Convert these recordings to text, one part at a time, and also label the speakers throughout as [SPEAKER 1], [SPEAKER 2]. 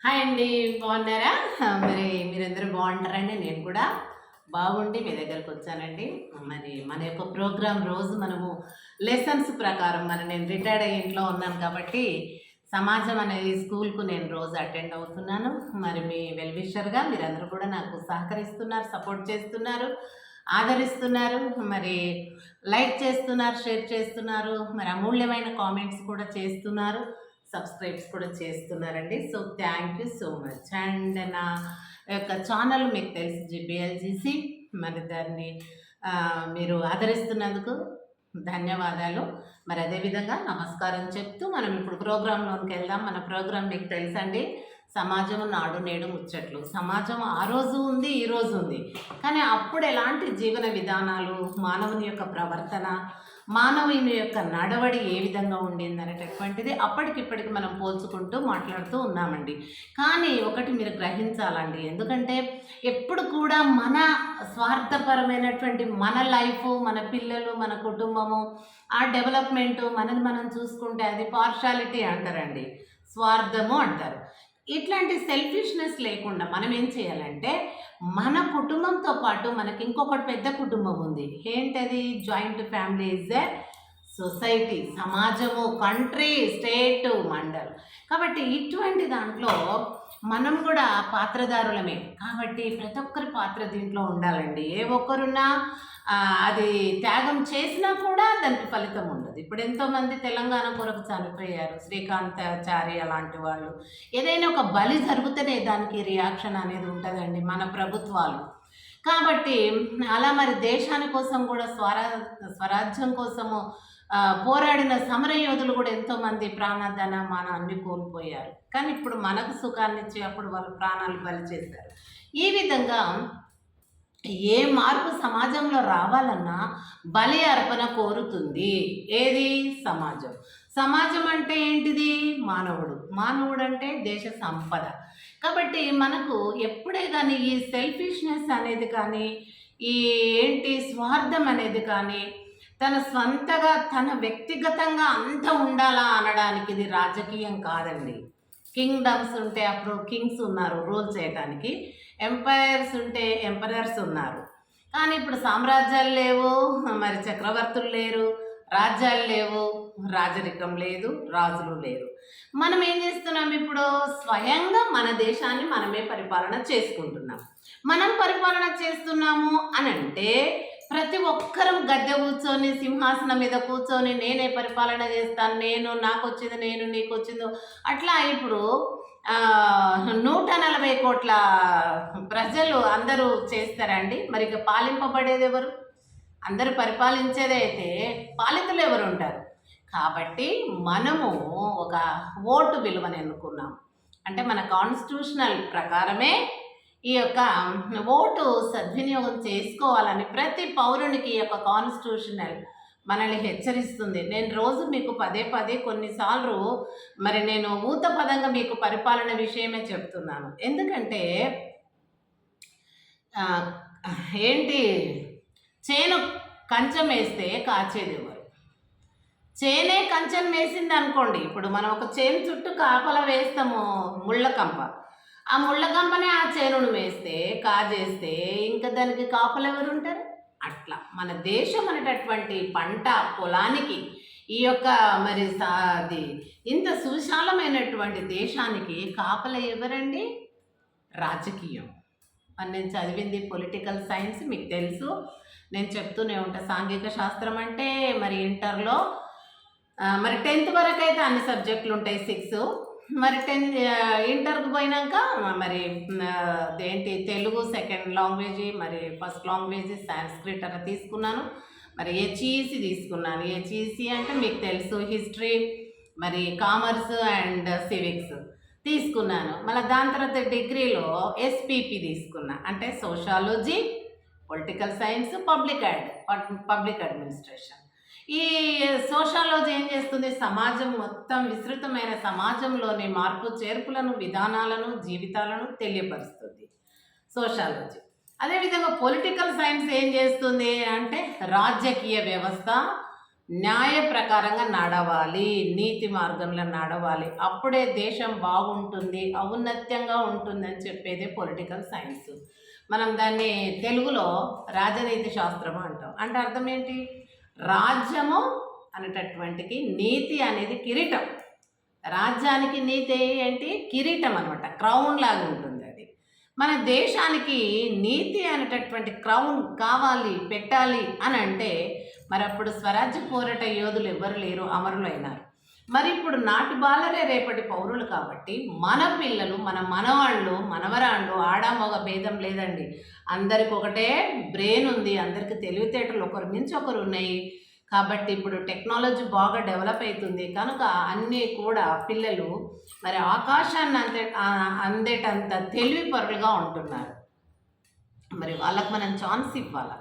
[SPEAKER 1] Hi అండి. బాగున్నారా? మరి మీరందరూ బాగుంటారండి. నేను కూడా బాగుండి మీ దగ్గరకు వచ్చానండి. మరి మన యొక్క ప్రోగ్రామ్ రోజు మనము లెసన్స్ ప్రకారం నేను రిటైర్డ్ అయ్యి ఇంట్లో ఉన్నాను కాబట్టి సమాజం అనేది స్కూల్కు నేను రోజు అటెండ్ అవుతున్నాను. మరి మీ వెల్ విషర్గా మీరందరూ కూడా నాకు సహకరిస్తున్నారు, సపోర్ట్ చేస్తున్నారు, ఆదరిస్తున్నారు, మరి లైక్ చేస్తున్నారు, షేర్ చేస్తున్నారు, మరి అమూల్యమైన కామెంట్స్ కూడా చేస్తున్నారు, సబ్స్క్రైబ్స్ కూడా చేస్తున్నారండి. So thank you so much. And నా యొక్క ఛానల్ మీకు తెలుసు జిబిఎల్జిసి. మరి దాన్ని మీరు ఆదరిస్తున్నందుకు ధన్యవాదాలు. మరి అదేవిధంగా నమస్కారం చెప్తూ మనం ఇప్పుడు ప్రోగ్రాంలోకి వెళ్దాం. మన ప్రోగ్రాం మీకు తెలుసండి, సమాజం నాడు నేడు ముచ్చట్లు. సమాజం ఆ రోజు ఉంది, ఈ రోజు ఉంది, కానీ అప్పుడు ఎలాంటి జీవన విధానాలు, మానవుని యొక్క ప్రవర్తన, మానవుని యొక్క నడవడి ఏ విధంగా ఉండింది అనేటటువంటిది అప్పటికిప్పటికి మనం పోల్చుకుంటూ మాట్లాడుతూ ఉన్నామండి. కానీ ఒకటి మీరు గ్రహించాలండి, ఎందుకంటే ఎప్పుడు కూడా మన స్వార్థపరమైనటువంటి మన లైఫ్, మన పిల్లలు, మన కుటుంబము, ఆ డెవలప్మెంటు మనది మనం చూసుకుంటే అది పార్షాలిటీ అంటారండి, స్వార్థము అంటారు. ఇట్లాంటి సెల్ఫిష్నెస్ లేకుండా మనం ఏం చేయాలంటే మన కుటుంబంతో పాటు మనకి ఇంకొకటి పెద్ద కుటుంబం ఉంది. ఏంటది? Joint family is a society, సమాజము, కంట్రీ, స్టేట్, మండల్. కాబట్టి ఇటువంటి దాంట్లో మనం కూడా పాత్రదారులమే. కాబట్టి ప్రతి ఒక్కరి పాత్ర దీంట్లో ఉండాలండి. ఏ ఒక్కరున్నా అది త్యాగం చేసినా కూడా దానికి ఫలితం ఉండదు. ఇప్పుడు ఎంతోమంది తెలంగాణ కొరకు చనిపోయారు, శ్రీకాంతాచారి అలాంటి వాళ్ళు. ఏదైనా ఒక బలి జరిగితేనే దానికి రియాక్షన్ అనేది ఉంటుందండి మన ప్రభుత్వాలు. కాబట్టి అలా మరి దేశాని కోసం కూడా స్వరాజ్యం కోసము పోరాడిన సమరయోధులు కూడా ఎంతోమంది ప్రాణధన అన్ని కోల్పోయారు. కానీ ఇప్పుడు మనకు సుఖాన్ని ఇచ్చి అప్పుడు వాళ్ళు ప్రాణాలు బలి చేశారు. ఈ విధంగా ఏ మార్పు సమాజంలో రావాలన్నా బలి అర్పణ కోరుతుంది. ఏది? సమాజం. సమాజం అంటే ఏంటిది? మానవుడు. మానవుడు అంటే దేశ సంపద. కాబట్టి మనకు ఎప్పుడే కానీ ఈ సెల్ఫిష్నెస్ అనేది కానీ, ఈ స్వార్థం అనేది కానీ, తన స్వంతగా తన వ్యక్తిగతంగా అంత ఉండాలా అనడానికి ఇది రాజకీయం కాదండి. కింగ్డమ్స్ ఉంటే అప్పుడు కింగ్స్ ఉన్నారు రూల్ చేయడానికి, ఎంపైర్స్ ఉంటే ఎంపరర్స్ ఉన్నారు. కానీ ఇప్పుడు సామ్రాజ్యాలు లేవు, మరి చక్రవర్తులు లేరు, రాజ్యాలు లేవు, రాజరికం లేదు, రాజులు లేరు. మనం ఏం చేస్తున్నాం ఇప్పుడు? స్వయంగా మన దేశాన్ని మనమే పరిపాలన చేసుకుంటున్నాం. మనం పరిపాలన చేస్తున్నాము అని అంటే ప్రతి ఒక్కరం గద్దె కూర్చొని, సింహాసనం మీద కూర్చొని నేనే పరిపాలన చేస్తాను, నాకు వచ్చింది నేను, నీకు వచ్చిందో అట్లా ఇప్పుడు 140 కోట్ల ప్రజలు అందరూ చేస్తారండి. మరి ఇక పాలింపబడేది ఎవరు? అందరూ పరిపాలించేదైతే పాలితులు ఎవరు ఉంటారు? కాబట్టి మనము ఒక ఓటు విలువను ఎన్నుకున్నాం. అంటే మన కాన్స్టిట్యూషనల్ ప్రకారమే ఈ యొక్క ఓటు సద్వినియోగం చేసుకోవాలని ప్రతి పౌరునికి ఈ యొక్క కాన్స్టిట్యూషనల్ మనల్ని హెచ్చరిస్తుంది. నేను రోజు మీకు పదే పదే కొన్నిసార్లు నేను ఊత పదంగా మీకు పరిపాలన విషయమే చెప్తున్నాను. ఎందుకంటే ఏంటి, చేను కంచం వేస్తే కాచేది ఎవరు? చేనే కంచం వేసింది అనుకోండి, ఇప్పుడు మనం ఒక చేను చుట్టూ కాపలా వేస్తాము ముళ్ళకంప, ఆ ముళ్ళకంపనే ఆ చేనును వేస్తే కాజేస్తే ఇంకా దానికి కాపలు ఎవరు ఉంటారు? అట్లా మన దేశం అనేటటువంటి పంట పొలానికి ఈ యొక్క అది ఇంత సువిశాలమైనటువంటి దేశానికి కాపల ఎవరండి? రాజకీయం. నేను చదివింది పొలిటికల్ సైన్స్, మీకు తెలుసు, నేను చెప్తూనే ఉంటా. సాంఘిక శాస్త్రం అంటే ఇంటర్లో 10th వరకు అయితే అన్ని సబ్జెక్టులు ఉంటాయి, 6. 10th ఇంటర్కి పోయినాక Telugu second language, first language Sanskrit అలా తీసుకున్నాను. హెచ్ఈసి తీసుకున్నాను. హెచ్ఈసి అంటే మీకు తెలుసు, హిస్టరీ, కామర్స్ అండ్ సివిక్స్ తీసుకున్నాను. దాని తర్వాత డిగ్రీలో ఎస్పీపీ తీసుకున్నా, అంటే sociology, political science, public administration. ఈ సోషాలజీ ఏం చేస్తుంది? సమాజం మొత్తం, విస్తృతమైన సమాజంలోని మార్పు చేర్పులను, విధానాలను, జీవితాలను తెలియపరుస్తుంది సోషాలజీ. అదేవిధంగా పొలిటికల్ సైన్స్ ఏం చేస్తుంది అంటే రాజకీయ వ్యవస్థ, న్యాయ ప్రకారంగా నడవాలి, నీతి మార్గంలో నడవాలి. అప్పుడే దేశం బాగుంటుంది, ఔన్నత్యంగా ఉంటుందని చెప్పేదే పొలిటికల్ సైన్స్. మనం దాన్ని తెలుగులో రాజనీతి శాస్త్రము అంటాం. అంటే అర్థం ఏంటి? రాజ్యము అనేటటువంటికి నీతి అనేది కిరీటం. రాజ్యానికి నీతి ఏంటి? కిరీటం అనమాట, క్రౌన్ లాగా ఉంటుంది అది. మన దేశానికి నీతి అనేటటువంటి క్రౌన్ కావాలి, పెట్టాలి అని అంటే మరి అప్పుడు స్వరాజ్య పోరాట యోధులు ఎవ్వరు లేరు, అమరులైనారు. మరి ఇప్పుడు నాటి బాలరే రేపటి పౌరులు కాబట్టి మన పిల్లలు, మన మనవాళ్ళు, మనవరాళ్ళు, ఆడ మగ భేదం లేదండి. అందరికి ఒకటే బ్రెయిన్ ఉంది, అందరికి తెలివితేటలు ఒకరి మించి ఒకరు ఉన్నాయి. కాబట్టి ఇప్పుడు టెక్నాలజీ బాగా డెవలప్ అవుతుంది కనుక అన్నీ కూడా పిల్లలు మరి ఆకాశాన్ని అందేటంత తెలివి పరులుగా ఉంటున్నారు. మరి వాళ్ళకి మనం ఛాన్స్ ఇవ్వాలి.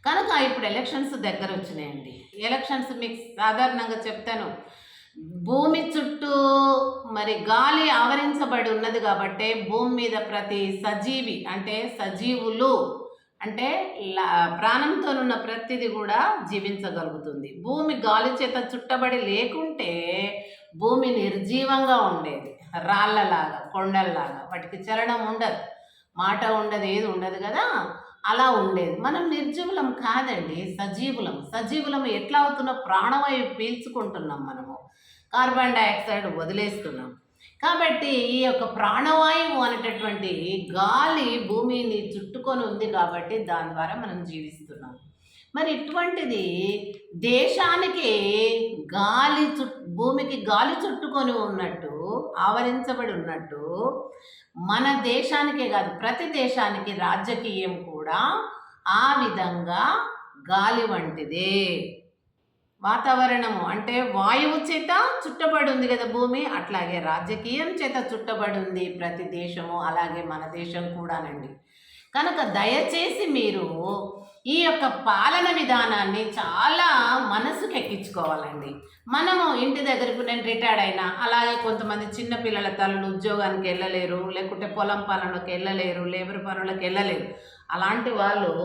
[SPEAKER 1] కనుక ఇప్పుడు ఎలక్షన్స్ దగ్గర వచ్చినాయండి. ఎలక్షన్స్ మీకు సాధారణంగా చెప్తాను, భూమి చుట్టూ మరి గాలి ఆవరించబడి ఉన్నది కాబట్టి భూమి మీద ప్రతి సజీవి అంటే సజీవులు అంటే ప్రాణంతో ఉన్న ప్రతిది కూడా జీవించగలుగుతుంది. భూమి గాలి చేత చుట్టబడి లేకుంటే భూమి నిర్జీవంగా ఉండేది, రాళ్ళలాగా, కొండల్లాగా. వాటికి చలనం ఉండదు, మాట ఉండదు, ఏది ఉండదు కదా, అలా ఉండేది. మనం నిర్జీవులం కాదండి, సజీవులం. సజీవులం ఎట్లా అవుతున్నా ప్రాణవాయువు పీల్చుకుంటున్నాం, మనము కార్బన్ డైఆక్సైడ్ వదిలేస్తున్నాం. కాబట్టి ఈ యొక్క ప్రాణవాయువు అనేటటువంటి గాలి భూమిని చుట్టుకొని ఉంది కాబట్టి దాని ద్వారా మనం జీవిస్తున్నాం. మరి ఇటువంటిది దేశానికి భూమికి గాలి చుట్టుకొని ఉన్నట్టు, ఆవరించబడి ఉన్నట్టు మన దేశానికే కాదు ప్రతి దేశానికి రాజకీయం కూడా ఆ విధంగా గాలి వంటిదే. వాతావరణము అంటే వాయువు చేత చుట్టబడి ఉంది కదా భూమి, అట్లాగే రాజకీయం చేత చుట్టబడి ఉంది ప్రతి దేశము, అలాగే మన దేశం కూడానండి. కనుక దయచేసి మీరు ఈ యొక్క పాలన విధానాన్ని చాలా మనసుకు ఎక్కించుకోవాలండి. మనము ఇంటి దగ్గరకు నేను రిటైర్డ్ అయినా, అలాగే కొంతమంది చిన్నపిల్లల తల్లులు ఉద్యోగానికి వెళ్ళలేరు, లేకుంటే పొలం పనులకు వెళ్ళలేరు, లేబర్ పనులకు వెళ్ళలేరు. అలాంటి వాళ్ళు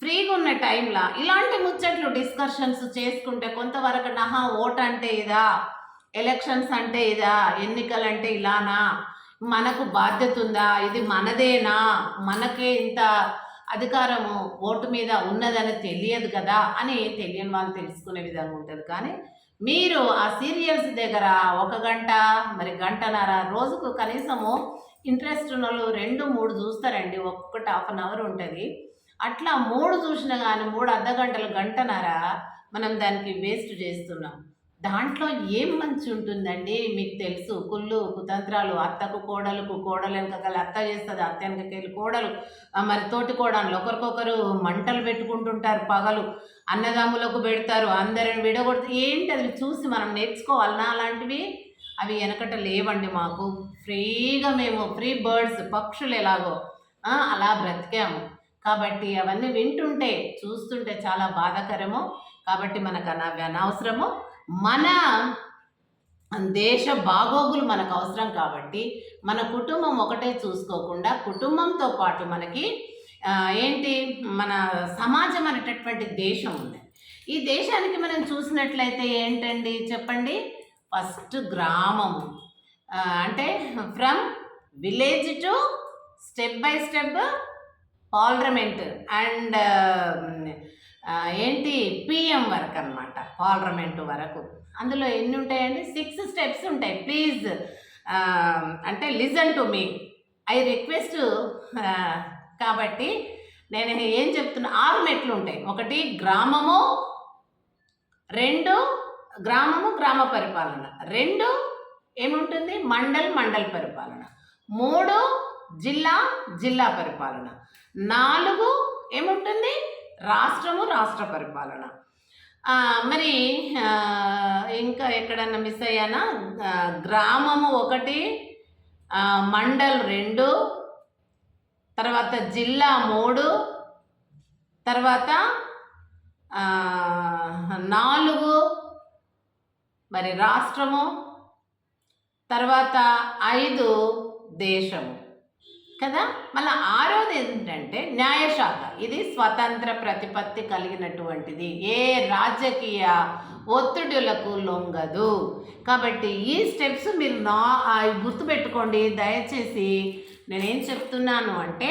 [SPEAKER 1] ఫ్రీగా ఉన్న టైంలో ఇలాంటి ముచ్చట్లు డిస్కషన్స్ చేసుకుంటే కొంతవరకు ఓట్ అంటే ఇదా, ఎలక్షన్స్ అంటే ఇదా, ఎన్నికలు అంటే ఇలానా, మనకు బాధ్యత ఉందా, ఇది మనదేనా, మనకే ఇంత అధికారము ఓటు మీద ఉన్నదని తెలియదు కదా అని తెలియని వాళ్ళు తెలుసుకునే విధంగా ఉంటుంది. కానీ మీరు ఆ సీరియల్స్ దగ్గర 1 గంట మరి గంటన్నర రోజుకు కనీసము ఇంట్రెస్ట్ ఉన్న వాళ్ళు 2-3 చూస్తారండి. ఒక్కొక్కటి ½ అన్ అవర్ ఉంటుంది. అట్లా 3 చూసినా కానీ 3 అర్ధగంటలు, గంటన్నర మనం దానికి వేస్ట్ చేస్తున్నాం. దాంట్లో ఏం మంచి ఉంటుందండి? మీకు తెలుసు, కుళ్ళు కుతంత్రాలు, అత్తకు కోడలకు, కోడలు వెనకలు అత్త చేస్తుంది, అత్త వెనకకెళ్ళి కోడలు, మరి తోటి కోడలు ఒకరికొకరు మంటలు పెట్టుకుంటుంటారు, పగలు అన్నదమ్ములకు పెడతారు, అందరిని విడగొడుతూ. ఏంటి అది చూసి మనం నేర్చుకోవాలన్నా అలాంటివి? అవి వెనకట లేవండి మాకు. ఫ్రీగా మేము ఫ్రీ బర్డ్స్, పక్షులు ఎలాగో అలా బ్రతికాము. కాబట్టి అవన్నీ వింటుంటే చూస్తుంటే చాలా బాధాకరము. కాబట్టి మనకు అవి అనవసరము. మన దేశ బాగోగులు మనకు అవసరం కాబట్టి మన కుటుంబం ఒకటే చూసుకోకుండా కుటుంబంతో పాటు మనకి ఏంటి మన సమాజం అనేటటువంటి దేశం ఉంది. ఈ దేశానికి మనం చూసినట్లయితే ఏంటండి చెప్పండి? ఫస్ట్ గ్రామము అంటే from village to step by step parliament and ఏంటి పిఎం వరకు అనమాట, పార్లమెంటు వరకు. అందులో ఎన్ని ఉంటాయండి? 6 స్టెప్స్ ఉంటాయి. ప్లీజ్ అంటే listen to me, I request. కాబట్టి నేను ఏం చెప్తున్నా, 6 మెట్లు ఉంటాయి. 1 గ్రామము, 2 గ్రామము గ్రామ పరిపాలన, 2 ఏముంటుంది మండల్ పరిపాలన, 3 జిల్లా పరిపాలన, 4 ఏముంటుంది రాష్ట్రము రాష్ట్ర పరిపాలన. మరి ఇంకా ఎక్కడన్నా మిస్ అయ్యానా? గ్రామము 1, మండల్ 2, తర్వాత జిల్లా 3, తర్వాత 4 మరి రాష్ట్రము, తర్వాత 5 దేశము. కదా. మళ్ళీ ఆరోది ఏంటంటే న్యాయశాఖ. ఇది స్వతంత్ర ప్రతిపత్తి కలిగినటువంటిది, ఏ రాజకీయ ఒత్తిడులకు లొంగదు. కాబట్టి ఈ స్టెప్స్ మీరు గుర్తుపెట్టుకోండి. దయచేసి నేనేం చెప్తున్నాను అంటే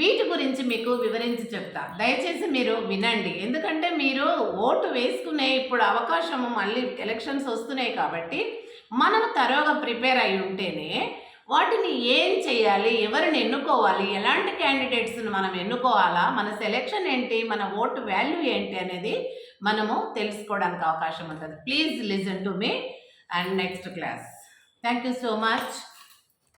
[SPEAKER 1] వీటి గురించి మీకు వివరించి చెప్తా, దయచేసి మీరు వినండి. ఎందుకంటే మీరు ఓటు వేసుకునే ఇప్పుడు అవకాశము, మళ్ళీ ఎలక్షన్స్ వస్తున్నాయి కాబట్టి మనం తరోగా ప్రిపేర్ అయి ఉంటేనే వాటిని ఏం చేయాలి, ఎవరిని ఎన్నుకోవాలి, ఎలాంటి క్యాండిడేట్స్ని మనం ఎన్నుకోవాలా, మన సెలెక్షన్ ఏంటి, మన ఓటు వాల్యూ ఏంటి అనేది మనము తెలుసుకోవడానికి అవకాశం ఉంటుంది. Please listen to me and next class. Thank you so much.